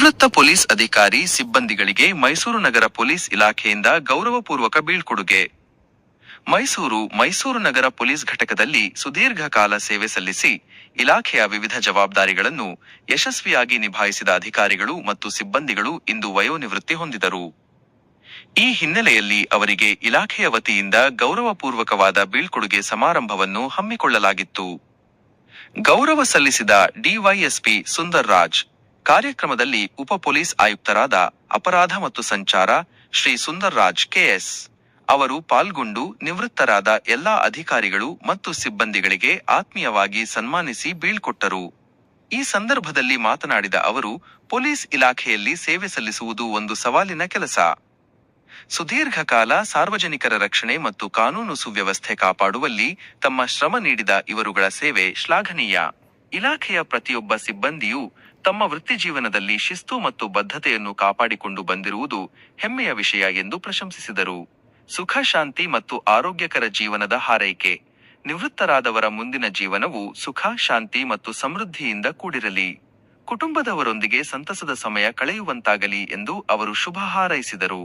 ನಿವೃತ್ತ ಪೊಲೀಸ್ ಅಧಿಕಾರಿ ಸಿಬ್ಬಂದಿಗಳಿಗೆ ಮೈಸೂರು ನಗರ ಪೊಲೀಸ್ ಇಲಾಖೆಯಿಂದ ಗೌರವಪೂರ್ವಕ ಬೀಳ್ಕೊಡುಗೆ. ಮೈಸೂರು ನಗರ ಪೊಲೀಸ್ ಘಟಕದಲ್ಲಿ ಸುದೀರ್ಘ ಕಾಲ ಸೇವೆ ಸಲ್ಲಿಸಿ ಇಲಾಖೆಯ ವಿವಿಧ ಜವಾಬ್ದಾರಿಗಳನ್ನು ಯಶಸ್ವಿಯಾಗಿ ನಿಭಾಯಿಸಿದ ಅಧಿಕಾರಿಗಳು ಮತ್ತು ಸಿಬ್ಬಂದಿಗಳು ಇಂದು ವಯೋನಿವೃತ್ತಿ ಹೊಂದಿದರು. ಈ ಹಿನ್ನೆಲೆಯಲ್ಲಿ ಅವರಿಗೆ ಇಲಾಖೆಯ ವತಿಯಿಂದ ಗೌರವಪೂರ್ವಕವಾದ ಬೀಳ್ಕೊಡುಗೆ ಸಮಾರಂಭವನ್ನು ಹಮ್ಮಿಕೊಳ್ಳಲಾಗಿತ್ತು. ಗೌರವ ಸಲ್ಲಿಸಿದ ಡಿವೈಎಸ್ಪಿ ಸುಂದರ್ ರಾಜ್, ಕಾರ್ಯಕ್ರಮದಲ್ಲಿ ಉಪ ಪೊಲೀಸ್ ಆಯುಕ್ತರಾದ ಅಪರಾಧ ಮತ್ತು ಸಂಚಾರ ಶ್ರೀ ಸುಂದರ್ ರಾಜ್ ಕೆಎಸ್ ಅವರು ಪಾಲ್ಗೊಂಡು ನಿವೃತ್ತರಾದ ಎಲ್ಲಾ ಅಧಿಕಾರಿಗಳು ಮತ್ತು ಸಿಬ್ಬಂದಿಗಳಿಗೆ ಆತ್ಮೀಯವಾಗಿ ಸನ್ಮಾನಿಸಿ ಬೀಳ್ಕೊಟ್ಟರು. ಈ ಸಂದರ್ಭದಲ್ಲಿ ಮಾತನಾಡಿದ ಅವರು, ಪೊಲೀಸ್ ಇಲಾಖೆಯಲ್ಲಿ ಸೇವೆ ಸಲ್ಲಿಸುವುದು ಒಂದು ಸವಾಲಿನ ಕೆಲಸ. ಸುದೀರ್ಘ ಕಾಲ ಸಾರ್ವಜನಿಕರ ರಕ್ಷಣೆ ಮತ್ತು ಕಾನೂನು ಸುವ್ಯವಸ್ಥೆ ಕಾಪಾಡುವಲ್ಲಿ ತಮ್ಮ ಶ್ರಮ ನೀಡಿದ ಇವರುಗಳ ಸೇವೆ ಶ್ಲಾಘನೀಯ. ಇಲಾಖೆಯ ಪ್ರತಿಯೊಬ್ಬ ಸಿಬ್ಬಂದಿಯೂ ತಮ್ಮ ವೃತ್ತಿಜೀವನದಲ್ಲಿ ಶಿಸ್ತು ಮತ್ತು ಬದ್ಧತೆಯನ್ನು ಕಾಪಾಡಿಕೊಂಡು ಬಂದಿರುವುದು ಹೆಮ್ಮೆಯ ವಿಷಯ ಎಂದು ಪ್ರಶಂಸಿಸಿದರು. ಸುಖ, ಶಾಂತಿ ಮತ್ತು ಆರೋಗ್ಯಕರ ಜೀವನದ ಹಾರೈಕೆ. ನಿವೃತ್ತರಾದವರ ಮುಂದಿನ ಜೀವನವು ಸುಖ, ಶಾಂತಿ ಮತ್ತು ಸಮೃದ್ಧಿಯಿಂದ ಕೂಡಿರಲಿ. ಕುಟುಂಬದವರೊಂದಿಗೆ ಸಂತಸದ ಸಮಯ ಕಳೆಯುವಂತಾಗಲಿ ಎಂದು ಅವರು ಶುಭ ಹಾರೈಸಿದರು.